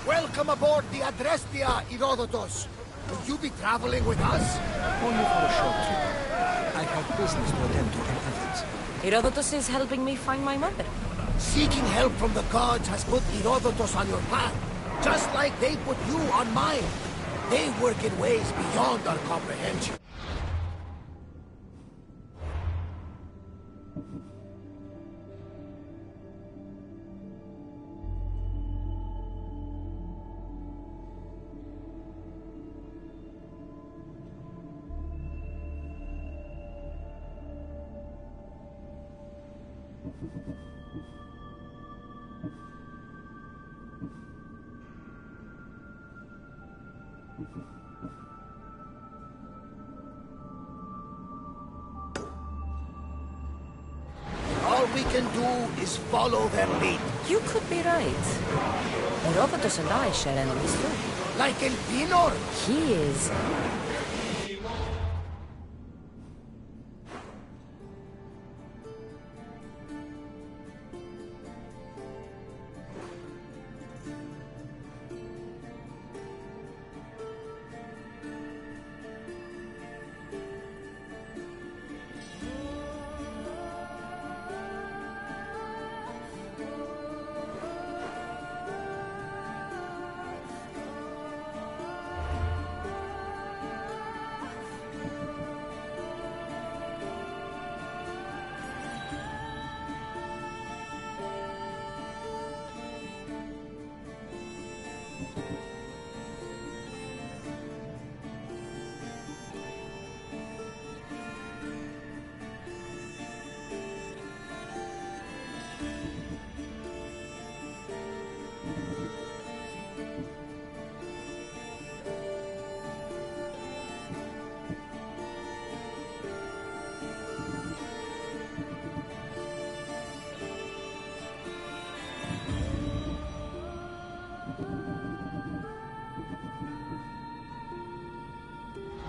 Welcome aboard the Adrestia, Herodotus. Will you be traveling with us? Only for a short trip. I have business to attend to in Athens. Herodotus is helping me find my mother. Seeking help from the gods has put Herodotus on your path, just like they put you on mine. They work in ways beyond our comprehension. All we can do is follow their lead. You could be right. Herodotus and I share enemies too. Like El Pinor. He is.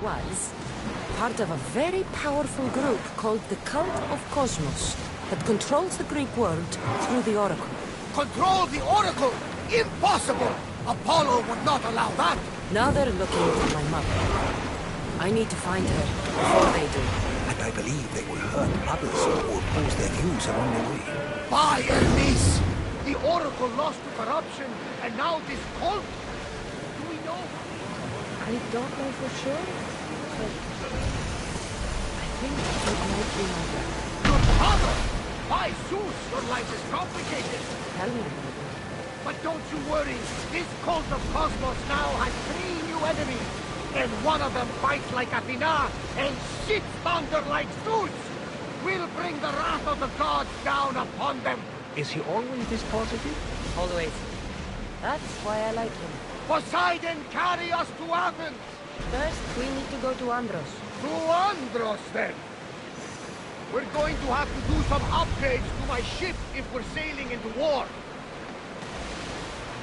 Was part of a very powerful group called the Cult of Cosmos that controls the Greek world through the Oracle. Control the Oracle? Impossible! Apollo would not allow that! Now they're looking for my mother. I need to find her before they do. And I believe they will hurt others who oppose their views along the way. By Hermes! The Oracle lost to corruption, and now this cult? Do we know? I don't know for sure, but I think it might be my brother. Your father! By Zeus, your life is complicated! Tell me about it. But don't you worry, this cult of Cosmos now has 3 new enemies, and one of them fights like Athena and shits thunder like Zeus! We'll bring the wrath of the gods down upon them! Is he always this positive? Always. That's why I like him. Poseidon, carry us to Athens! First, we need to go to Andros. To Andros, then! We're going to have to do some upgrades to my ship if we're sailing into war.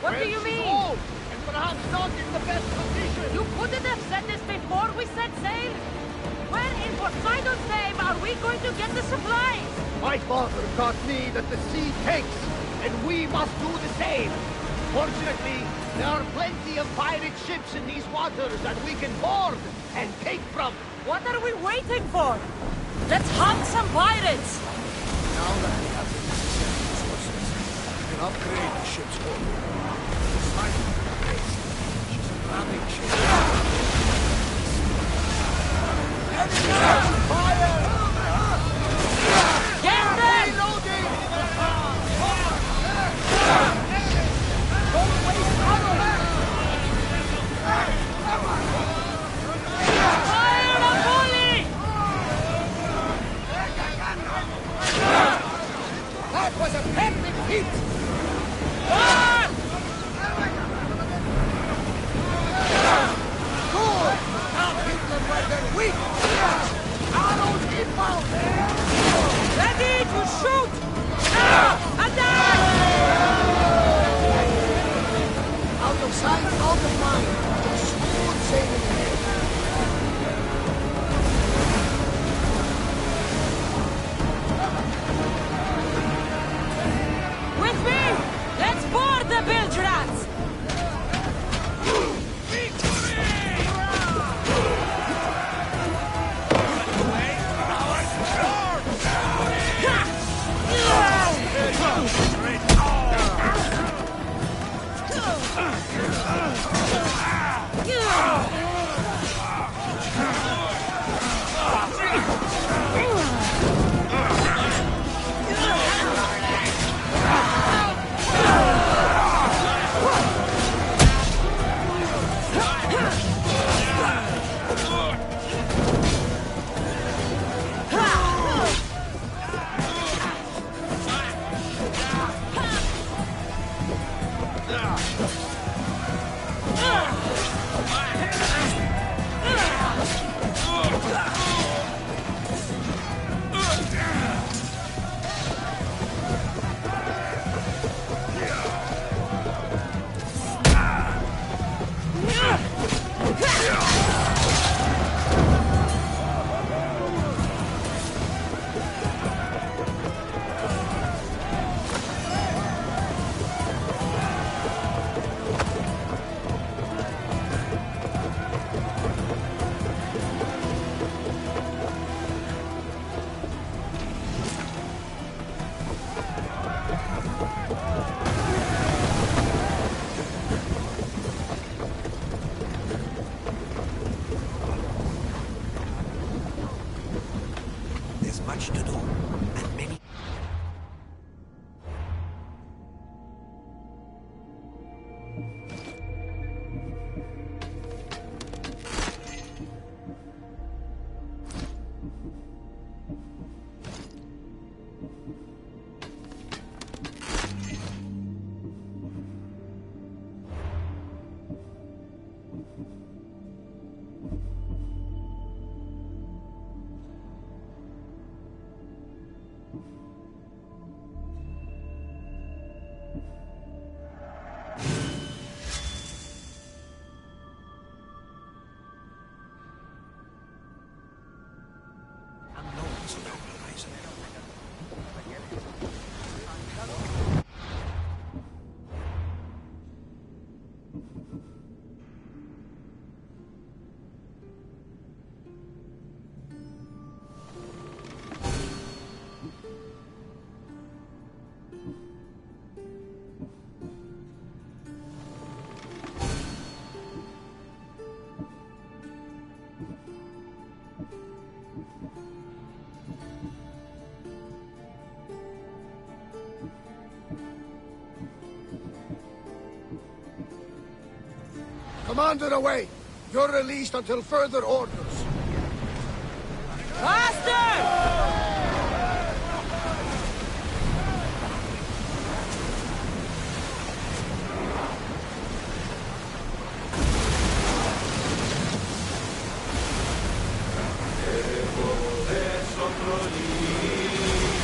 What do you She's mean? old, and perhaps not in the best condition. You couldn't have said this before we set sail? Where in Poseidon's name are we going to get the supplies? My father taught me that the sea takes, and we must do the same. Fortunately, there are plenty of pirate ships in these waters that we can board and take from. What are we waiting for? Let's hunt some pirates! Now that we have the necessary resources, we can upgrade the ship's hull. This might be the base. She's a grabbing ship. Enemy! Fire! Get them! Reloading! Don't waste ammo! Fire a volley! That was a perfect hit! Run! Good! Now hit them where they're weak! There's much to do, and many... Commander away! You're released until further orders. Faster!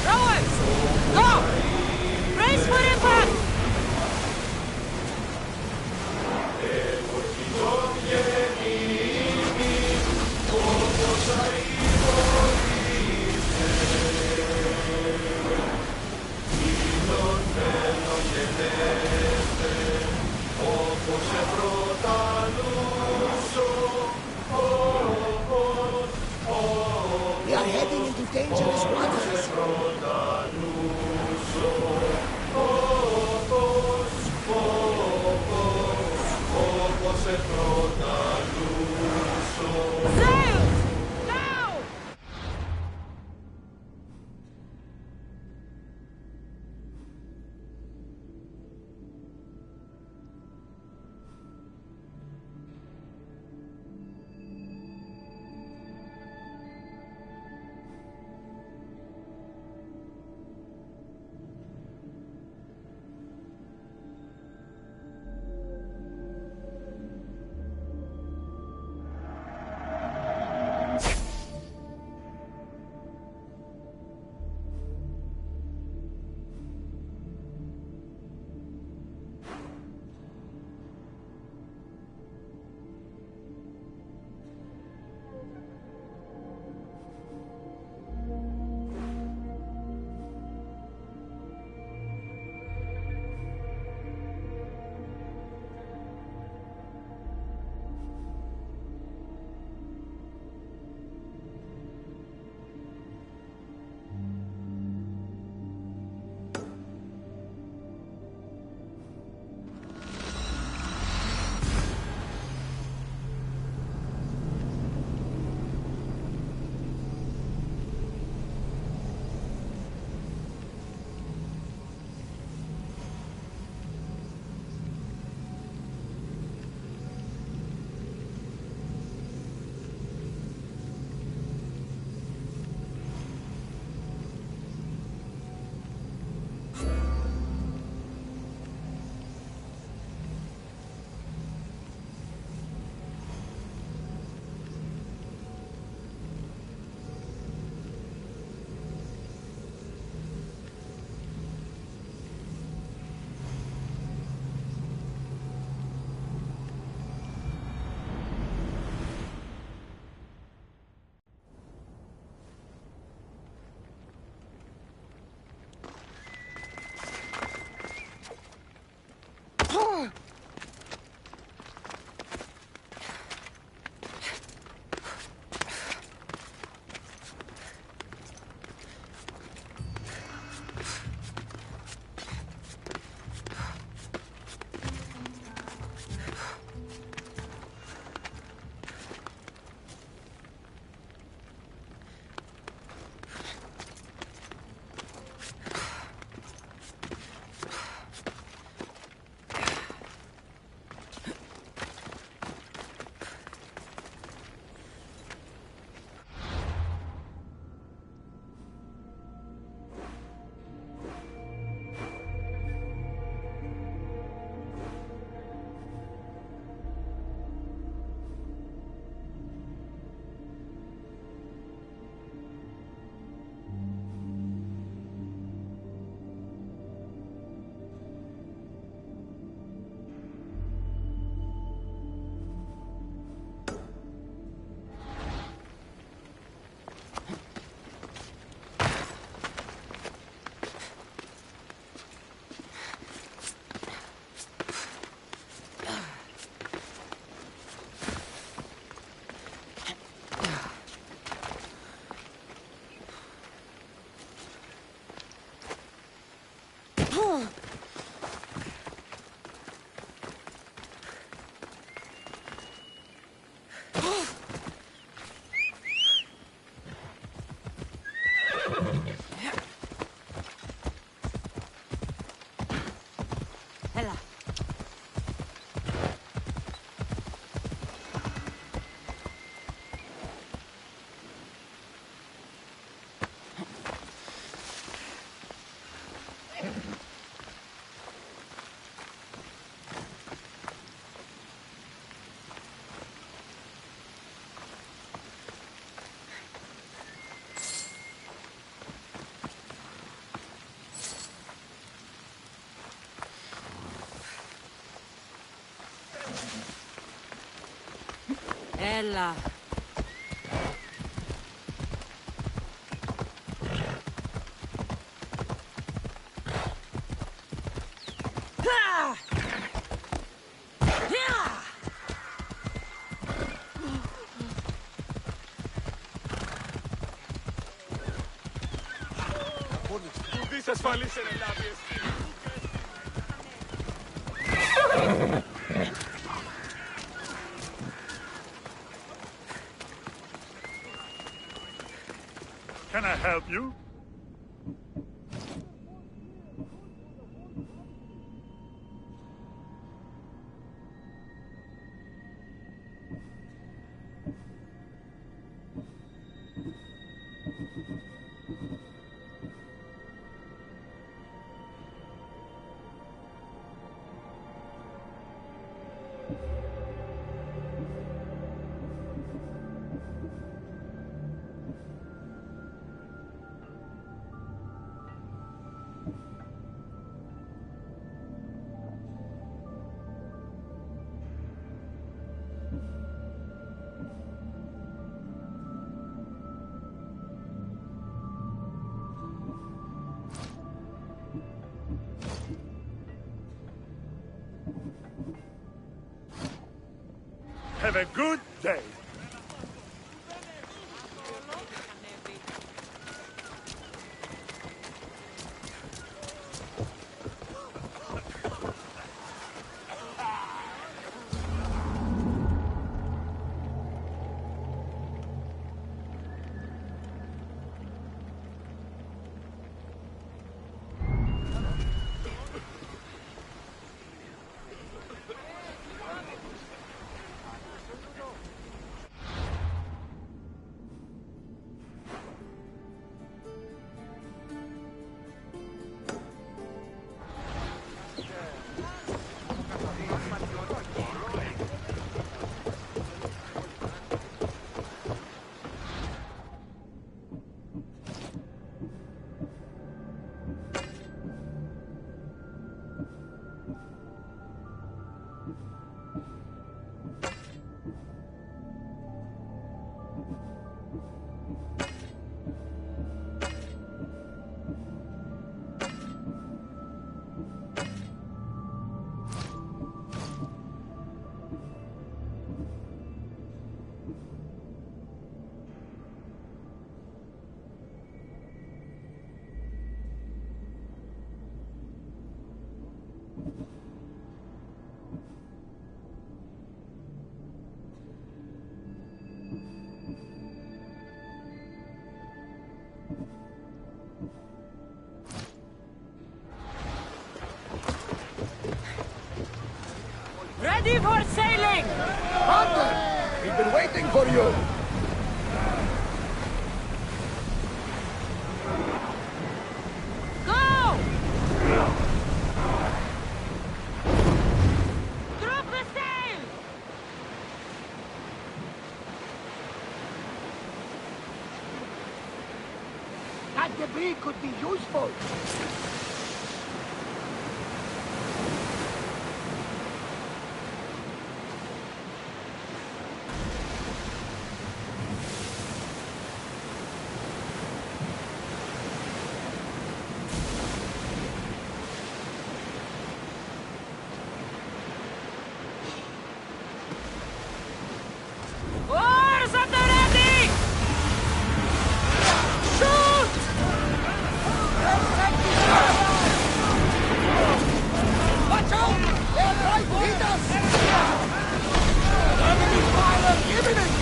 Rowers! Go! Brace for impact! We are heading into dangerous waters. Sails! Now! Ella. Ουδής ασφαλής εν ελάβει εσύ. Can I help you? Have a good day. Ready for sailing! Hunter! We've been waiting for you! Go! Drop the sail! That debris could be useful! Oars at the ready! Shoot! Watch out! They're trying to hit us! Enemy fire imminent!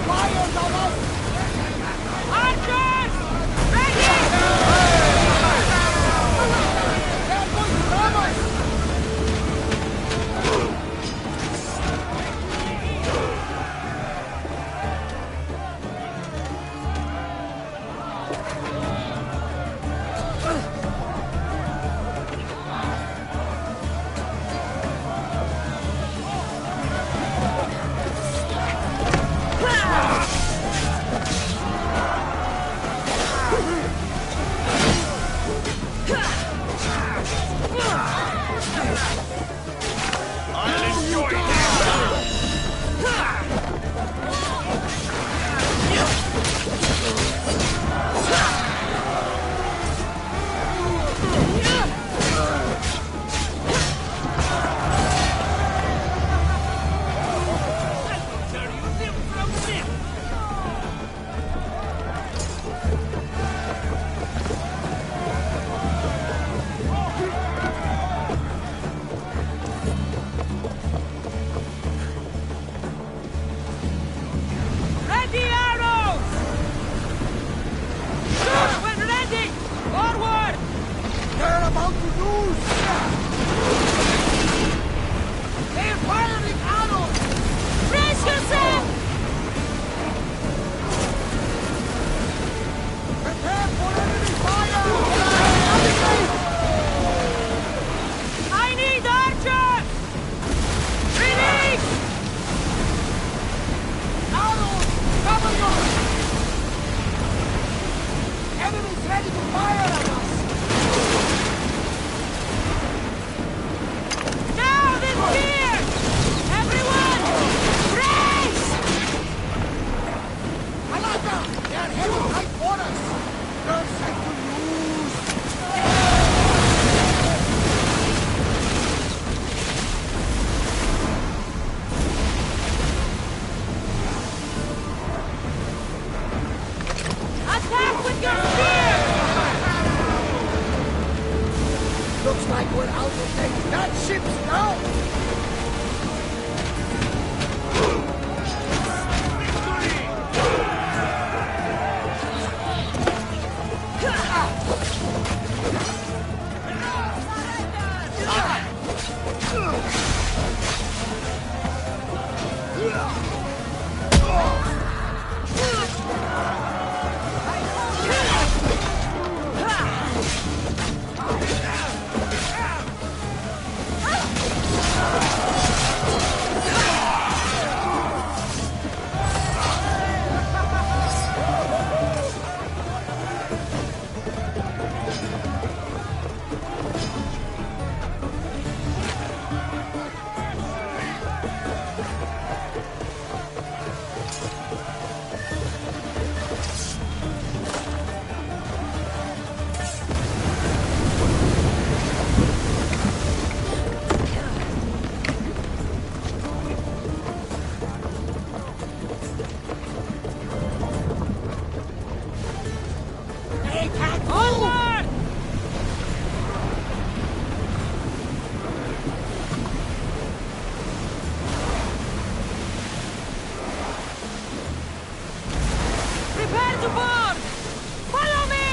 Fires on us! Archers! Ready! They're going to ram us! ready to fire at us! Now this gear! Everyone! Brace! Alata! They're heading right for us! No time to lose! Attack with your spear! Looks like we're out of date. That ship's down! Onward! Prepare to board! Follow me!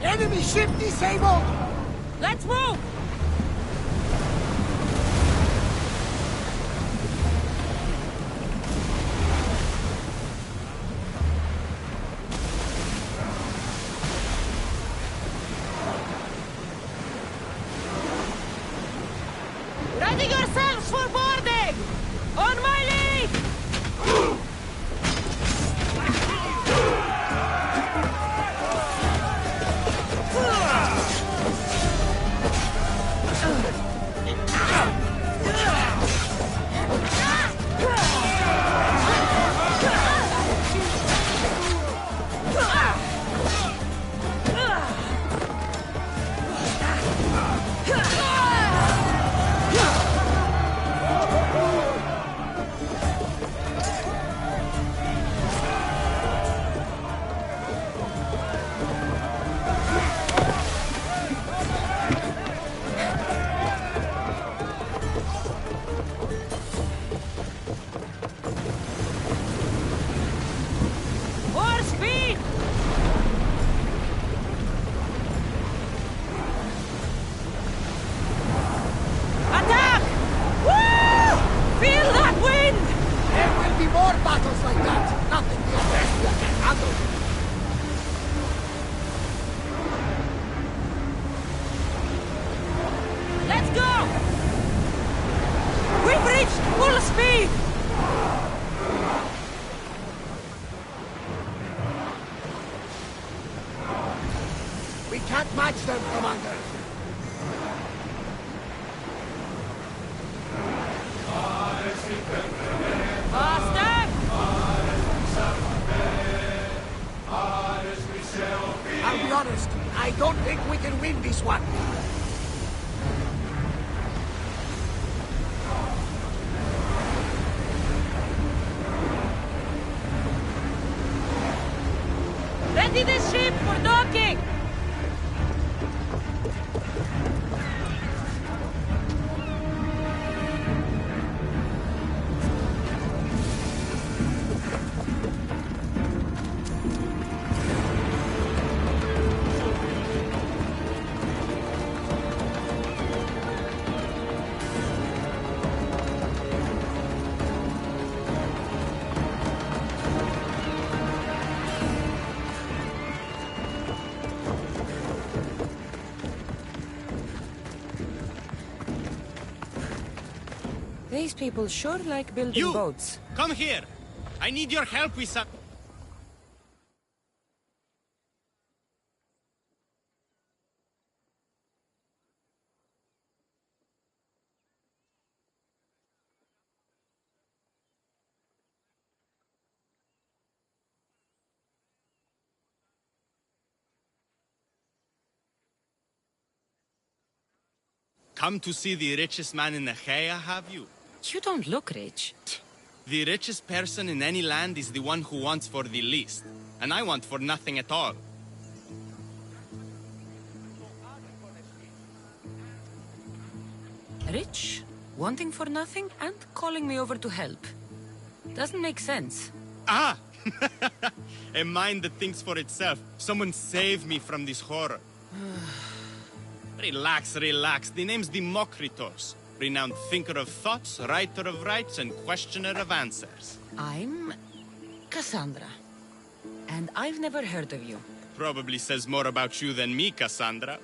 Enemy ship disabled! Let's move! Ready yourselves for boarding! On my lead! More speed! Attack! Woo! Feel that wind! There will be more battles like that! Nothing the Adrestia can handle! Let's go! We've reached full speed! We can't match them, Commander! Faster! honest, I don't think we can win this one. Ready the ship for docking! These people sure like building boats. Come here! I need your help with some... Come to see the richest man in Achaia, have you? You don't look rich. The richest person in any land is the one who wants for the least. And I want for nothing at all. Rich, wanting for nothing, and calling me over to help. Doesn't make sense. Ah! A mind that thinks for itself. Someone save me from this horror. Relax, relax. The name's Demokritos. Renowned thinker of thoughts, writer of rights, and questioner of answers. I'm Cassandra. And I've never heard of you. Probably says more about you than me, Cassandra.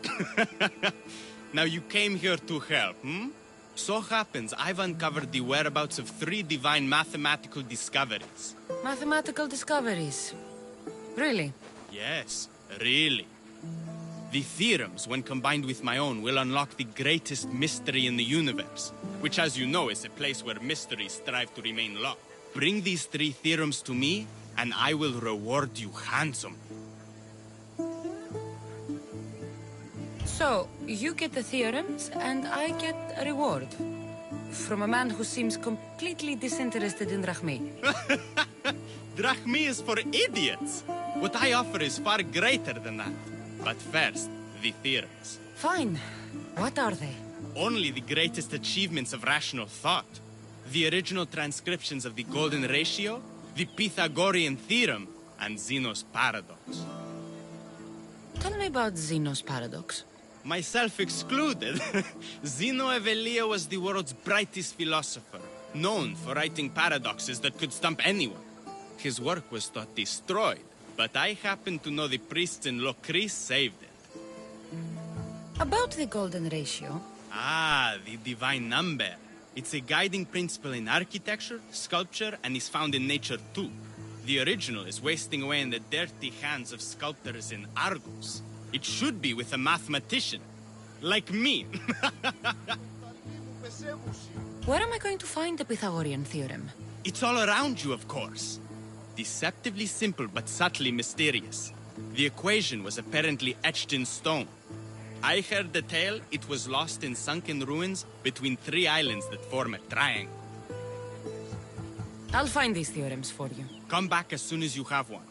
Now you came here to help, hmm? So happens I've uncovered the whereabouts of 3 divine mathematical discoveries. Mathematical discoveries. Really? Yes, really. The theorems, when combined with my own, will unlock the greatest mystery in the universe, which, as you know, is a place where mysteries strive to remain locked. Bring these 3 theorems to me, and I will reward you handsomely. So, you get the theorems, and I get a reward. From a man who seems completely disinterested in Drachmi. Drachmi is for idiots! What I offer is far greater than that. But first, the theorems. Fine. What are they? Only the greatest achievements of rational thought. The original transcriptions of the Golden Ratio, the Pythagorean Theorem, and Zeno's Paradox. Tell me about Zeno's Paradox. Myself excluded. Zeno of Elea was the world's brightest philosopher, known for writing paradoxes that could stump anyone. His work was thought destroyed, but I happen to know the priests in Locris saved it. About the Golden Ratio. Ah, the divine number. It's a guiding principle in architecture, sculpture, and is found in nature too. The original is wasting away in the dirty hands of sculptors in Argos. It should be with a mathematician. Like me. Where am I going to find the Pythagorean Theorem? It's all around you, of course. Deceptively simple, but subtly mysterious. The equation was apparently etched in stone. I heard the tale it was lost in sunken ruins between 3 islands that form a triangle. I'll find these theorems for you. Come back as soon as you have one.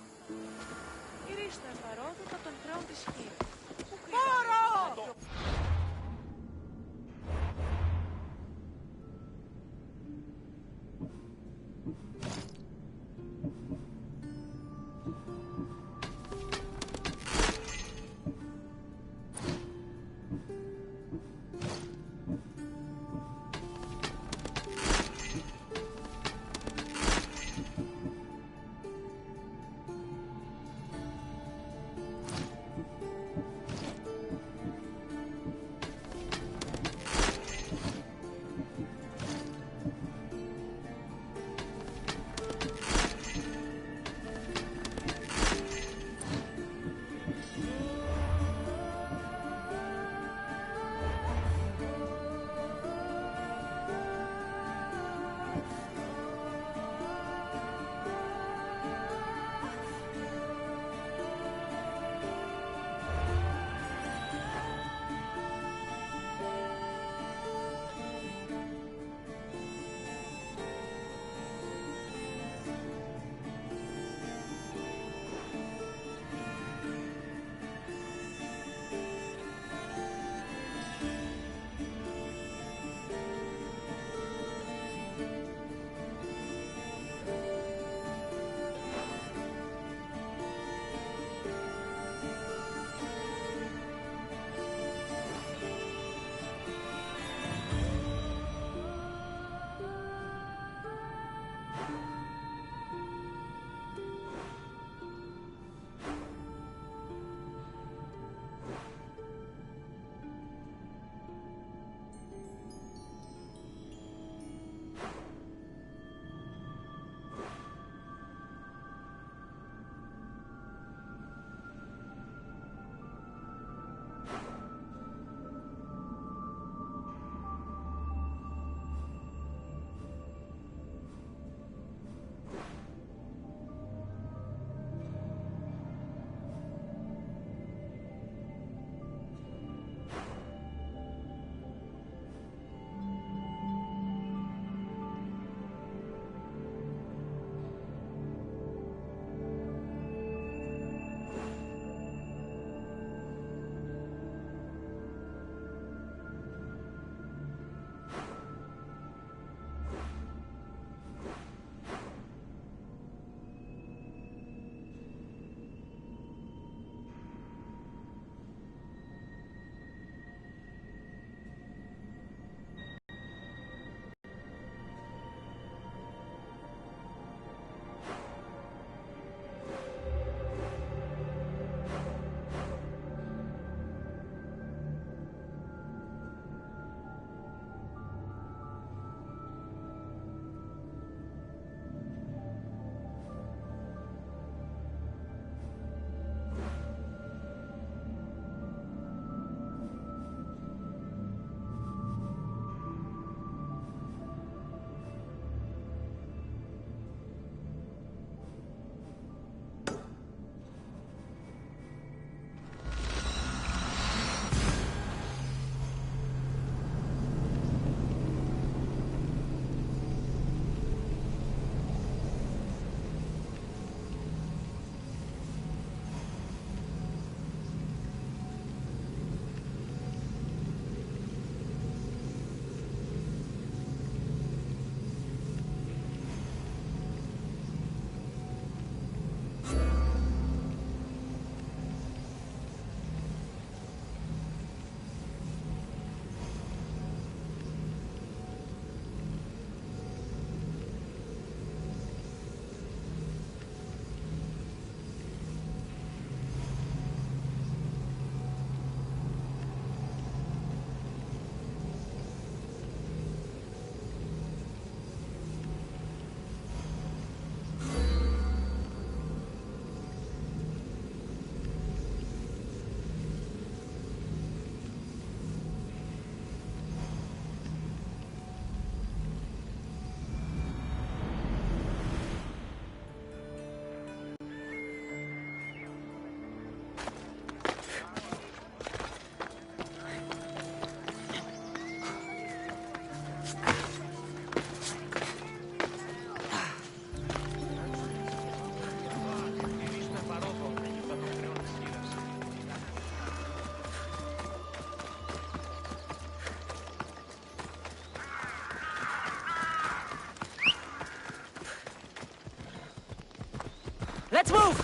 Let's move!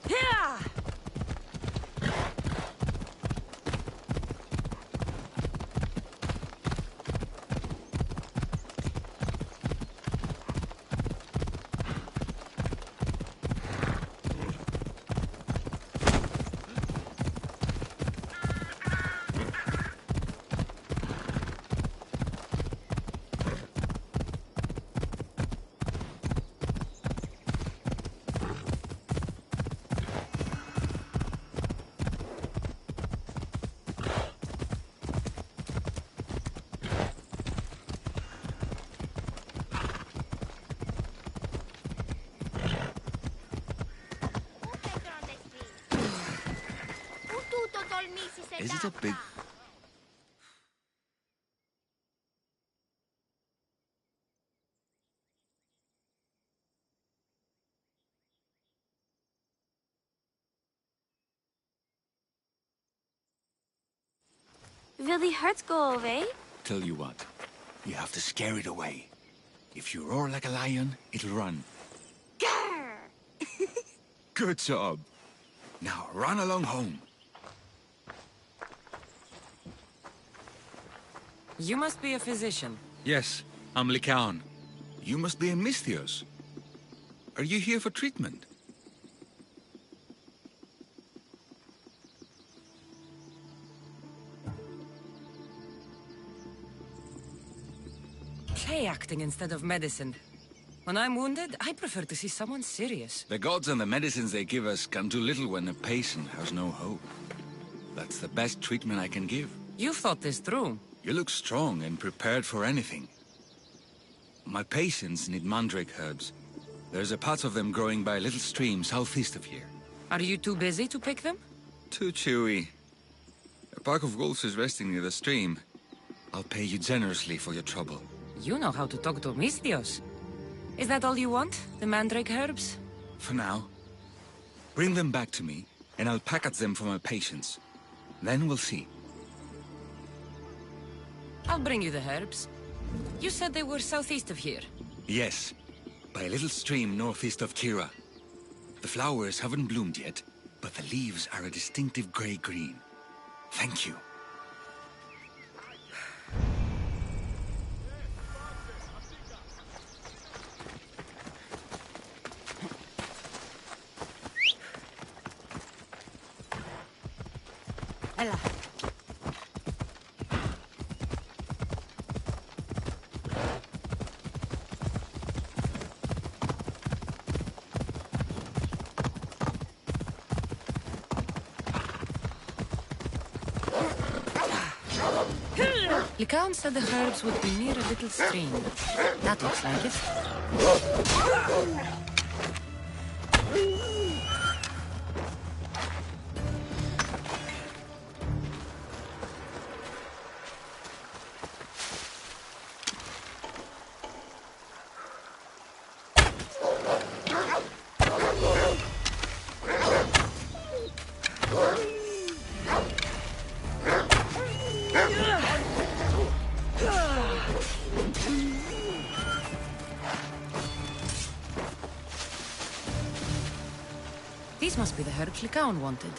Yeah! Is it a big... Will the hurts go away? Tell you what, you have to scare it away. If you roar like a lion, it'll run. Grr! Good job. Now run along home. You must be a physician. Yes, I'm Lycaon. You must be a Misthios. Are you here for treatment? Play acting instead of medicine. When I'm wounded, I prefer to see someone serious. The gods and the medicines they give us can do little when a patient has no hope. That's the best treatment I can give. You've thought this through. You look strong and prepared for anything. My patients need mandrake herbs. There's a patch of them growing by a little stream southeast of here. Are you too busy to pick them? Too chewy. A pack of wolves is resting near the stream. I'll pay you generously for your trouble. You know how to talk to Misthios. Is that all you want? The mandrake herbs? For now. Bring them back to me, and I'll package them for my patients. Then we'll see. I'll bring you the herbs. You said they were southeast of here. Yes, by a little stream northeast of Kira. The flowers haven't bloomed yet, but the leaves are a distinctive gray-green. Thank you. Ella. Lycaon said the herbs would be near a little stream. That looks like it. These must be the herbs Lycaon wanted.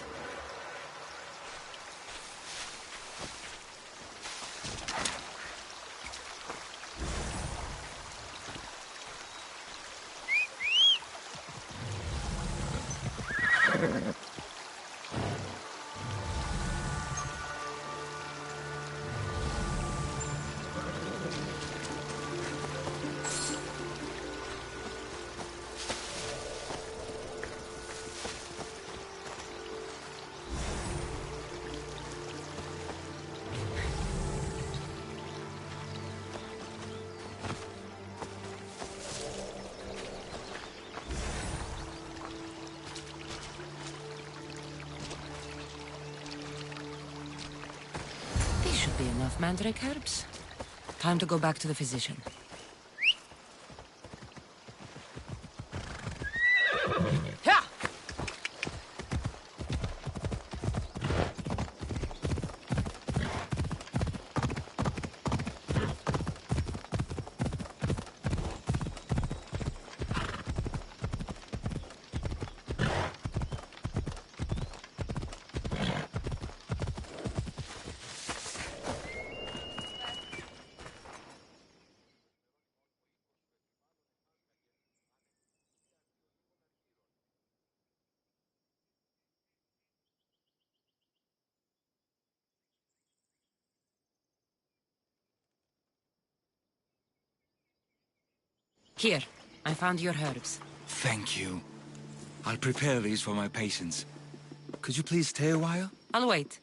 Should be enough mandrake herbs. Time to go back to the physician. Ha! Here, I found your herbs. Thank you. I'll prepare these for my patients. Could you please stay a while? I'll wait.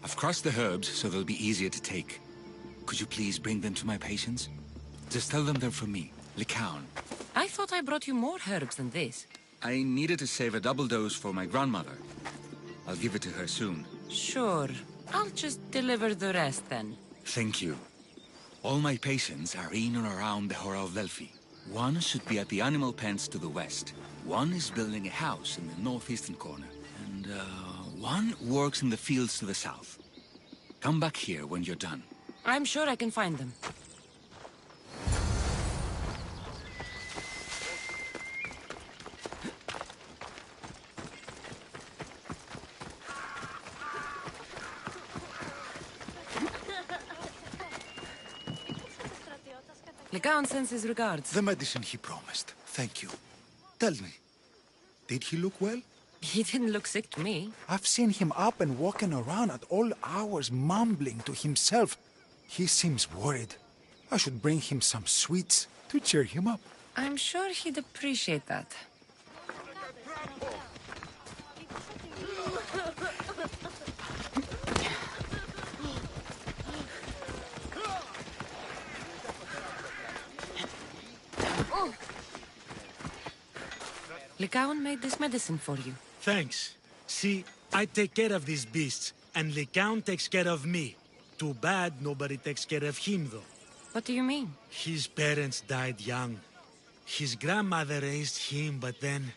I've crushed the herbs so they'll be easier to take. Could you please bring them to my patients? Just tell them they're from me, Lycaon. I thought I brought you more herbs than this. I needed to save a double dose for my grandmother. I'll give it to her soon. Sure. I'll just deliver the rest then. Thank you. All my patients are in and around the Hora of Delphi. One should be at the animal pens to the west. One is building a house in the northeastern corner. And, one works in the fields to the south. Come back here when you're done. I'm sure I can find them. Lycaon sends his regards. The medicine he promised. Thank you. Tell me, did he look well? He didn't look sick to me. I've seen him up and walking around at all hours, mumbling to himself. He seems worried. I should bring him some sweets to cheer him up. I'm sure he'd appreciate that. Lycaon made this medicine for you. Thanks. See, I take care of these beasts, and Lycaon takes care of me. Too bad nobody takes care of him, though. What do you mean? His parents died young. His grandmother raised him, but then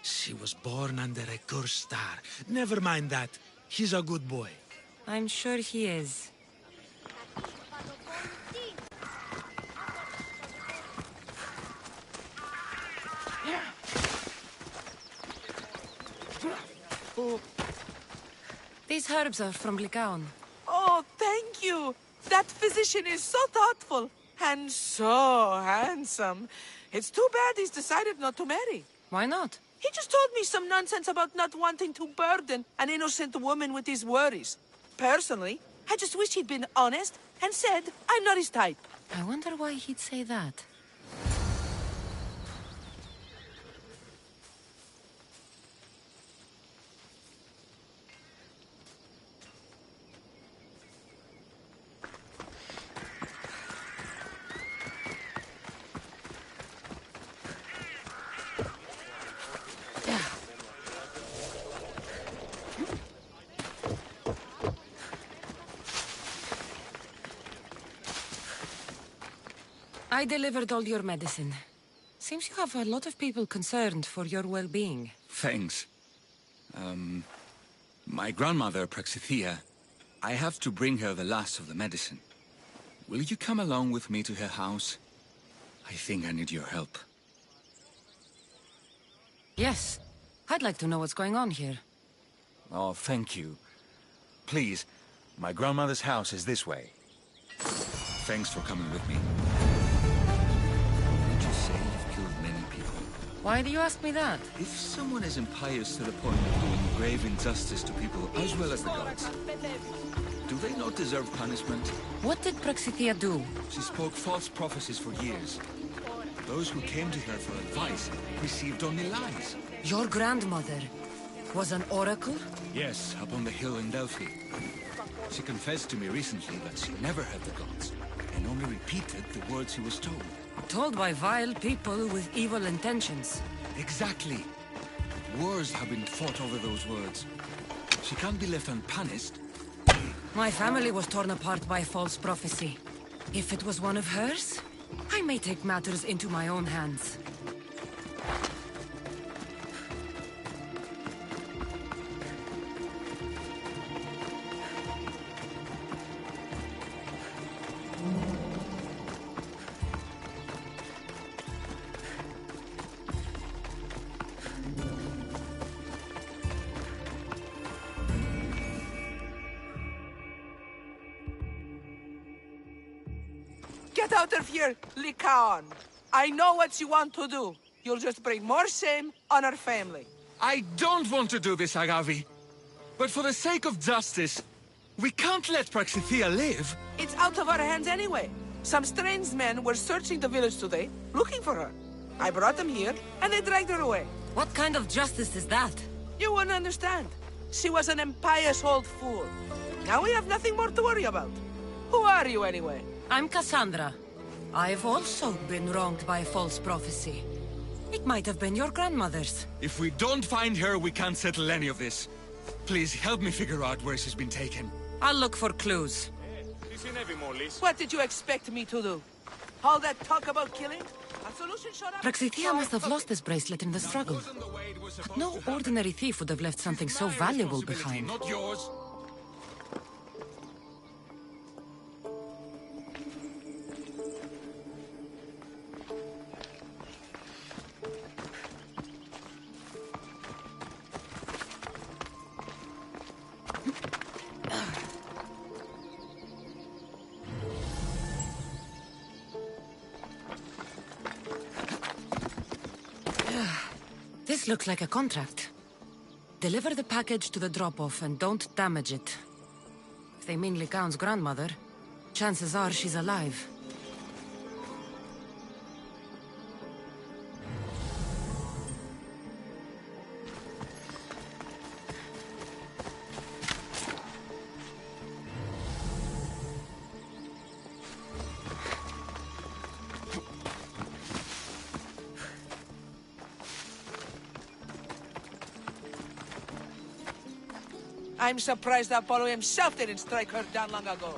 she was born under a cursed star. Never mind that. He's a good boy. I'm sure he is. These herbs are from Lycaon. Oh, thank you. That physician is so thoughtful and so handsome. It's too bad he's decided not to marry. Why not? He just told me some nonsense about not wanting to burden an innocent woman with his worries. Personally, I just wish he'd been honest and said I'm not his type. I wonder why he'd say that. I delivered all your medicine. Seems you have a lot of people concerned for your well-being. Thanks. My grandmother, Praxithea, I have to bring her the last of the medicine. Will you come along with me to her house? I think I need your help. Yes. I'd like to know what's going on here. Oh, thank you. Please, my grandmother's house is this way. Thanks for coming with me. Would you say you've killed many people? Why do you ask me that? If someone is impious to the point of doing grave injustice to people as well as the gods, do they not deserve punishment? What did Praxithea do? She spoke false prophecies for years. Those who came to her for advice received only lies. Your grandmother was an oracle? Yes, up on the hill in Delphi. She confessed to me recently that she never heard the gods, and only repeated the words she was told. Told by vile people with evil intentions. Exactly. Wars have been fought over those words. She can't be left unpunished. My family was torn apart by false prophecy. If it was one of hers, I may take matters into my own hands. Get out of here, Lycaon. I know what you want to do. You'll just bring more shame on our family. I don't want to do this, Agavi. But for the sake of justice, We can't let Praxithea live! It's out of our hands anyway. Some strange men were searching the village today, looking for her. I brought them here, and they dragged her away. What kind of justice is that? You won't understand. She was an impious old fool. Now we have nothing more to worry about. Who are you, anyway? I'm Cassandra. I've also been wronged by a false prophecy. It might have been your grandmother's. If we don't find her, we can't settle any of this. Please, help me figure out where she's been taken. I'll look for clues. What did you expect me to do? All that talk about killing? A solution showed up? Praxithea must have lost this bracelet in the struggle. But no ordinary thief would have left something so valuable behind. Not yours. This looks like a contract. Deliver the package to the drop-off and don't damage it. If they mean Lycaon's grandmother, chances are she's alive. I'm surprised Apollo himself didn't strike her down long ago.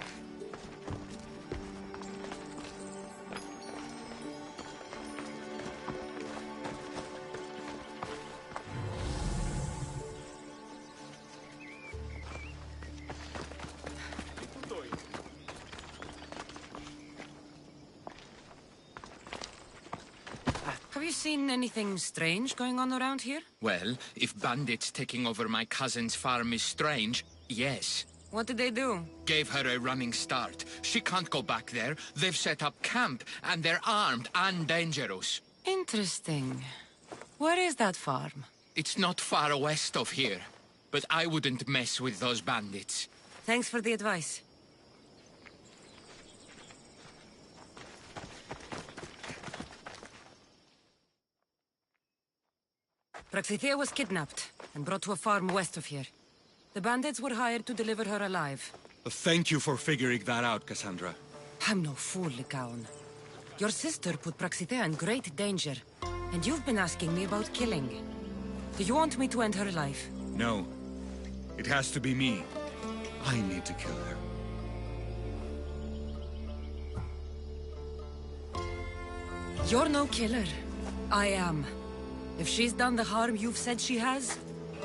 Have you seen anything strange going on around here? Well, if bandits taking over my cousin's farm is strange, yes. What did they do? Gave her a running start. She can't go back there. They've set up camp, and they're armed and dangerous. Interesting. Where is that farm? It's not far west of here, but I wouldn't mess with those bandits. Thanks for the advice. Praxithea was kidnapped and brought to a farm west of here. The bandits were hired to deliver her alive. Thank you for figuring that out, Cassandra. I'm no fool, Lycaon. Your sister put Praxithea in great danger, and you've been asking me about killing. Do you want me to end her life? No. It has to be me. I need to kill her. You're no killer. I am. If she's done the harm you've said she has,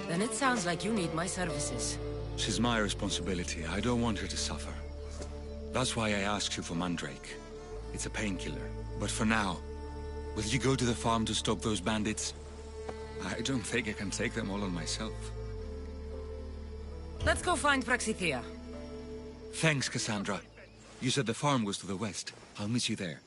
then it sounds like you need my services. She's my responsibility. I don't want her to suffer. That's why I asked you for Mandrake. It's a painkiller. But for now, will you go to the farm to stop those bandits? I don't think I can take them all on myself. Let's go find Praxithea. Thanks, Cassandra. You said the farm was to the west. I'll meet you there.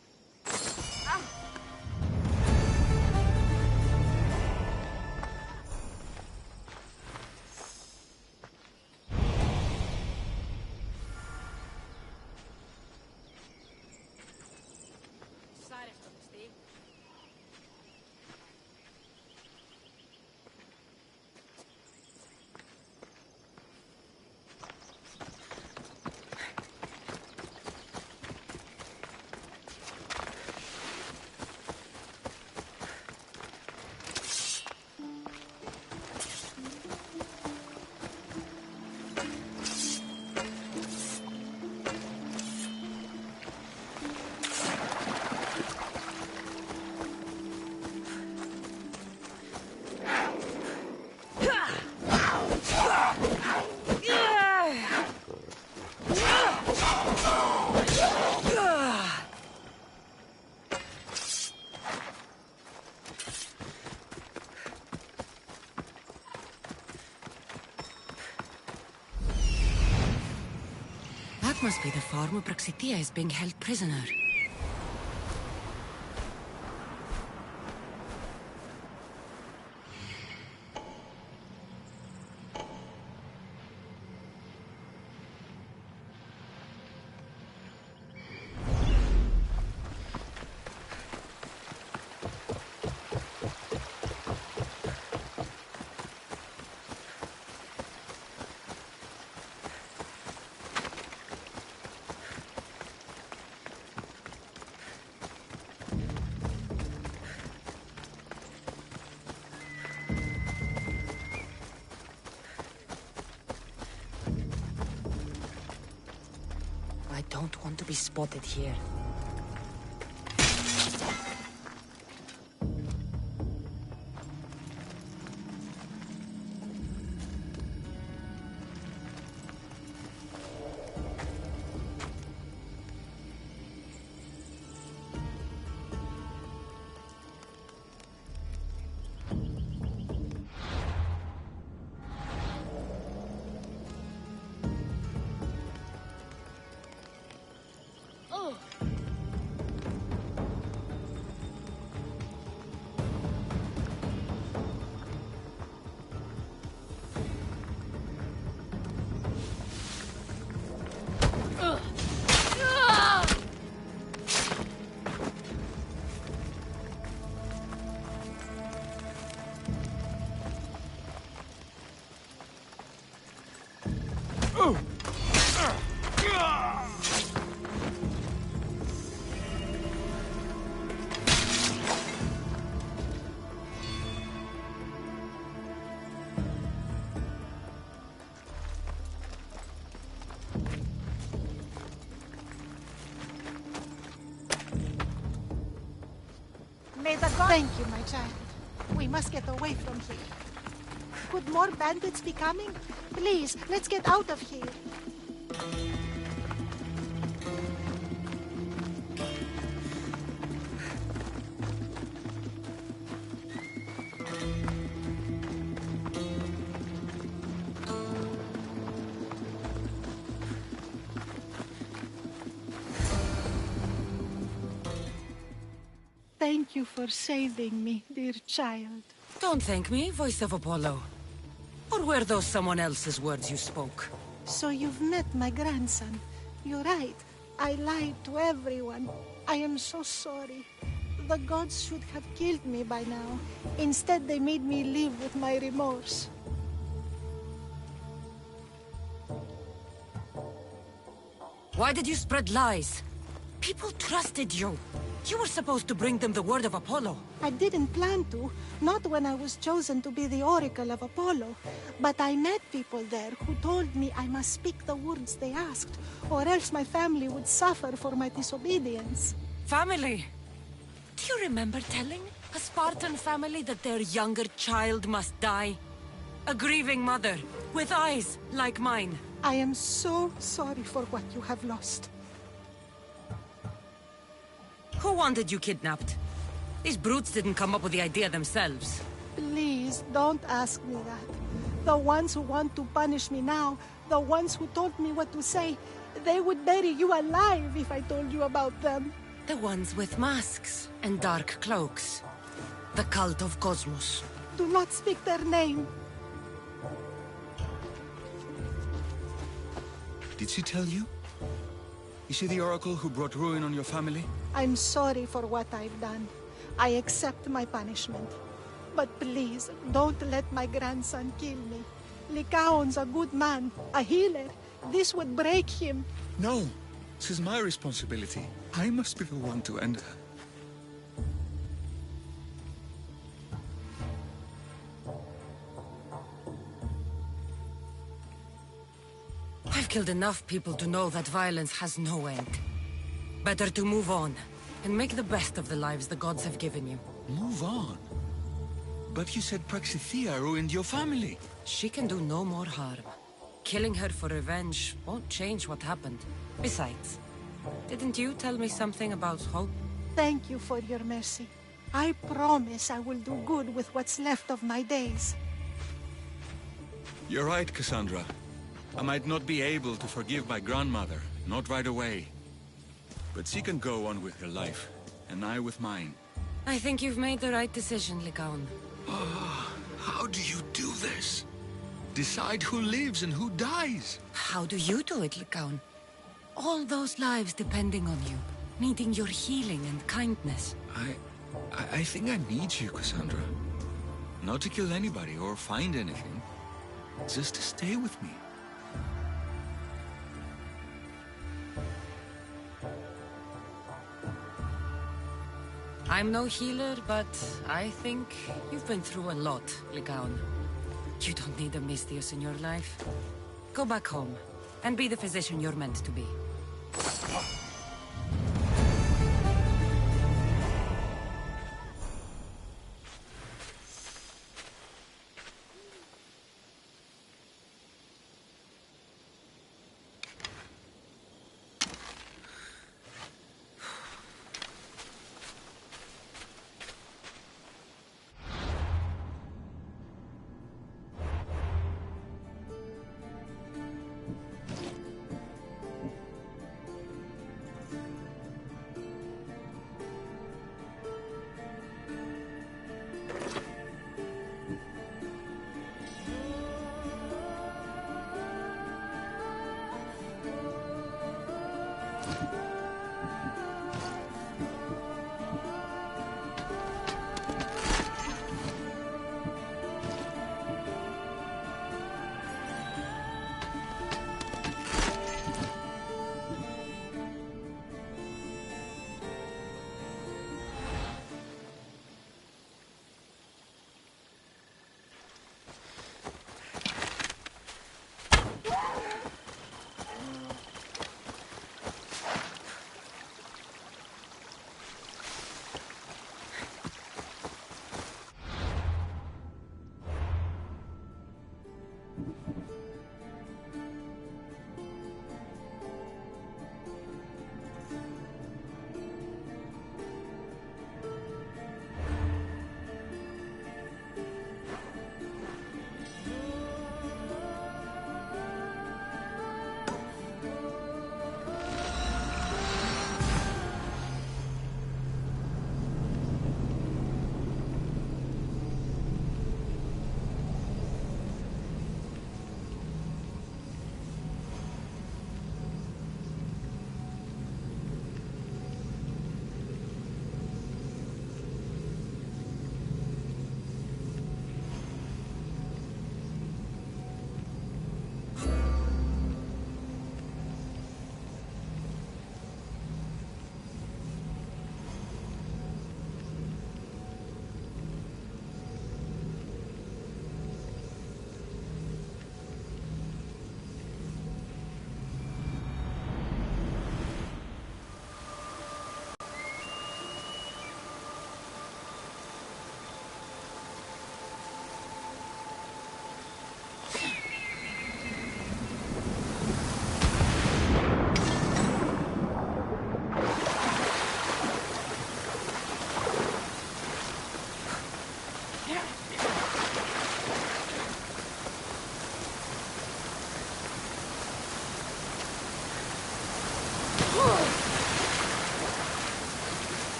That must be the farm where Praxithea is being held prisoner. I don't want to be spotted here. Thank you, my child. We must get away from here. Could more bandits be coming? Please, let's get out of here. Thank you for saving me, dear child. Don't thank me, voice of Apollo. Or were those someone else's words you spoke? So you've met my grandson. You're right. I lied to everyone. I am so sorry. The gods should have killed me by now. Instead, they made me live with my remorse. Why did you spread lies? People trusted you. You were supposed to bring them the word of Apollo. I didn't plan to, not when I was chosen to be the Oracle of Apollo. But I met people there who told me I must speak the words they asked, or else my family would suffer for my disobedience. Family? Do you remember telling a Spartan family that their younger child must die? A grieving mother, with eyes like mine. I am so sorry for what you have lost. Who wanted you kidnapped? These brutes didn't come up with the idea themselves. Please, don't ask me that. The ones who want to punish me now, the ones who told me what to say, they would bury you alive if I told you about them. The ones with masks and dark cloaks. The cult of Cosmos. Do not speak their name. Did she tell you? Is she the Oracle who brought ruin on your family? I'm sorry for what I've done. I accept my punishment. But please, don't let my grandson kill me. Lycaon's a good man, a healer. This would break him. No, this is my responsibility. I must be the one to end her. I've killed enough people to know that violence has no end. Better to move on, and make the best of the lives the gods have given you. Move on? But you said Praxithea ruined your family. She can do no more harm. Killing her for revenge won't change what happened. Besides, didn't you tell me something about hope? Thank you for your mercy. I promise I will do good with what's left of my days. You're right, Cassandra. I might not be able to forgive my grandmother, not right away. But she can go on with her life, and I with mine. I think you've made the right decision, Lycaon. Oh, how do you do this? Decide who lives and who dies? How do you do it, Lycaon? All those lives depending on you, needing your healing and kindness. I think I need you, Cassandra. Not to kill anybody or find anything. Just to stay with me. I'm no healer, but I think you've been through a lot, Lycaon. You don't need a Misthios in your life. Go back home, and be the physician you're meant to be.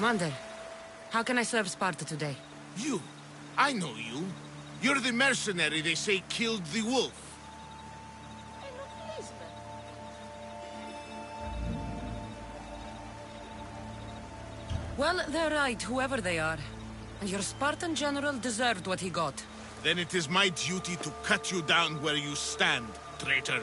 Commander, how can I serve Sparta today? You? I know you. You're the mercenary they say killed the wolf. Well, they're right, whoever they are. And your Spartan general deserved what he got. Then it is my duty to cut you down where you stand, traitor.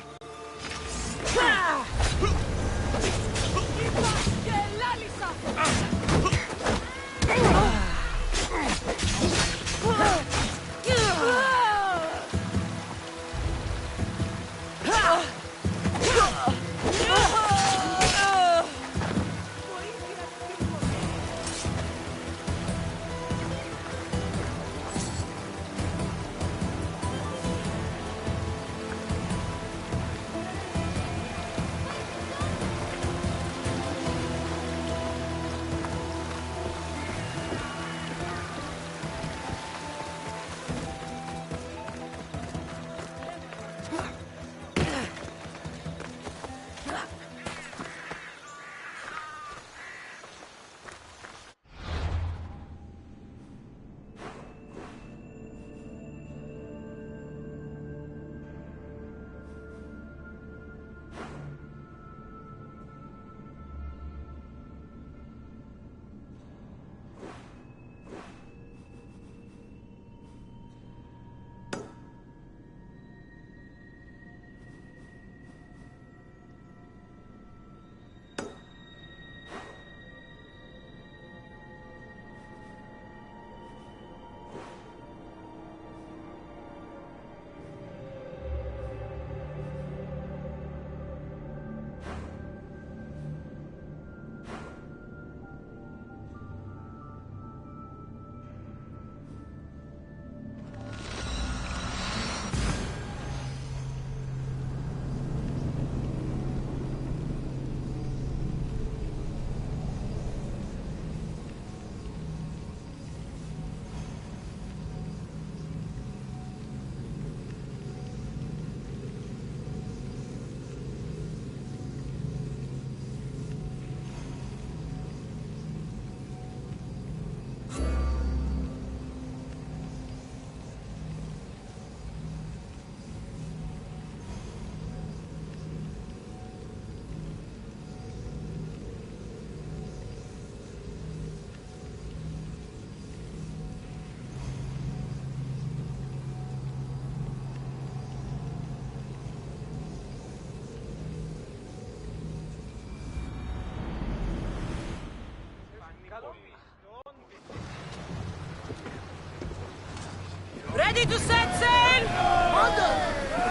ready to set sail? Commander!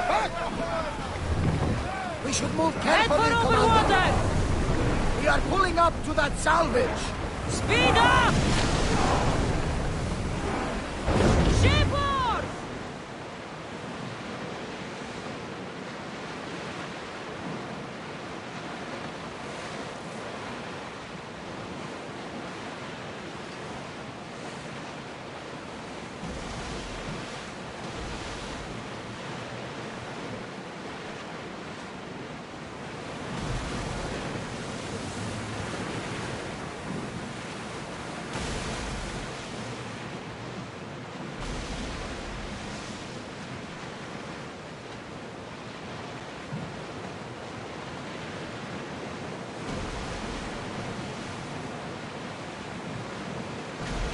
Back! We should move Head carefully, for over Commander. water! We are pulling up to that salvage. Speed up! Shipboard!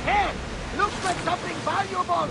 Hey! Looks like something valuable!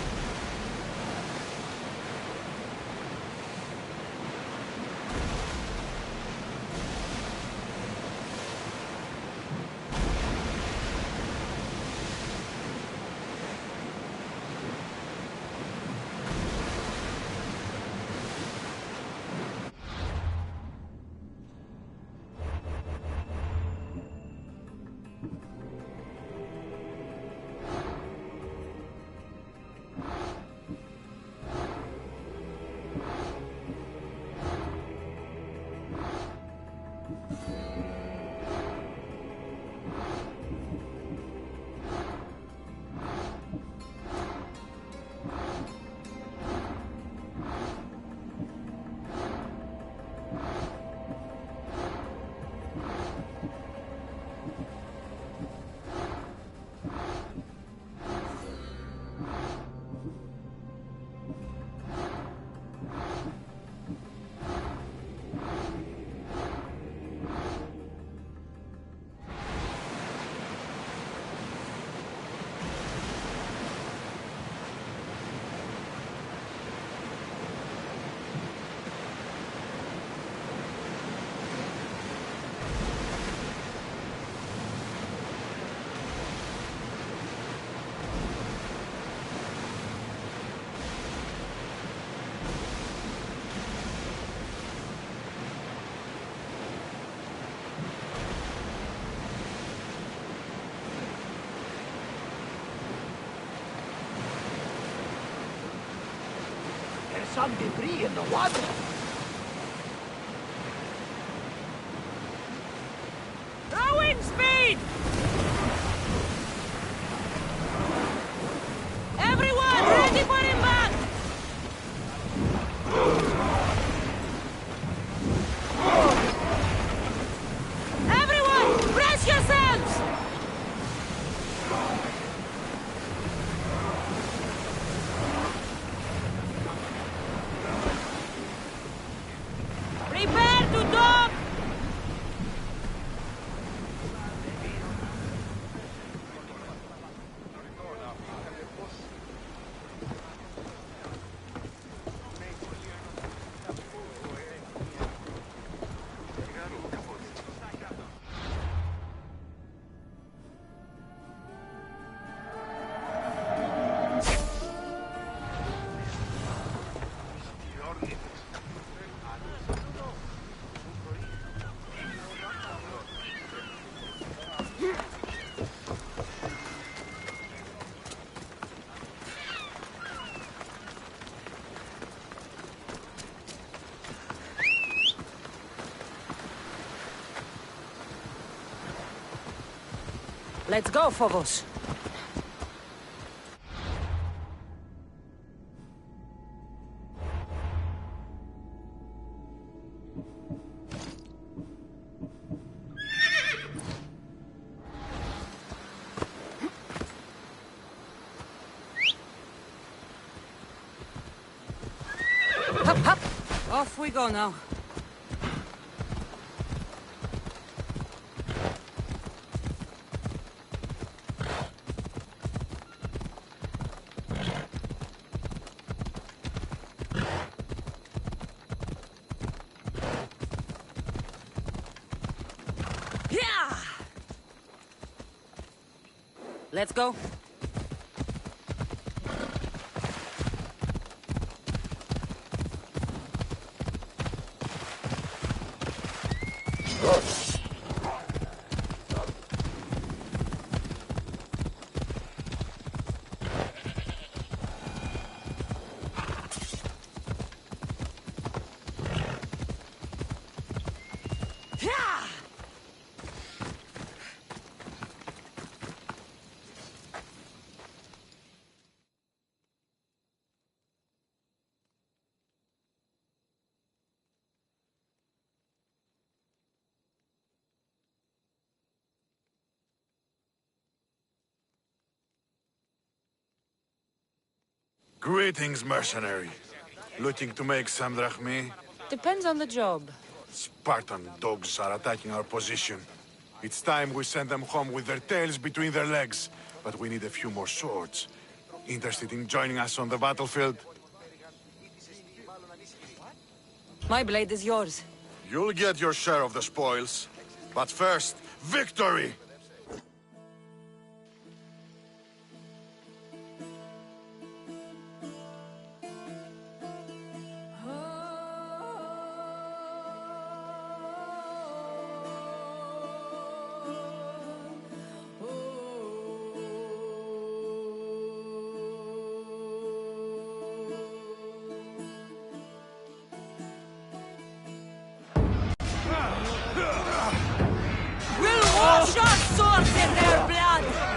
There's some debris in the water. Rowing speed! Everyone, ready for impact! Everyone, brace yourselves! Prepare to dock! Let's go, Phobos. Hup, hup. Off we go now. Yeah! Let's go. Greetings, mercenary. Looking to make some drachmi? Depends on the job. Spartan dogs are attacking our position. It's time we send them home with their tails between their legs. But we need a few more swords. Interested in joining us on the battlefield? My blade is yours. You'll get your share of the spoils. But first, victory! Wash our swords in their blood!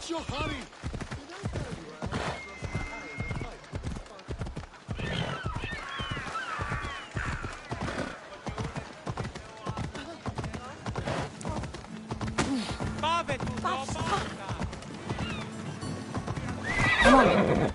What's your hurry? Come on.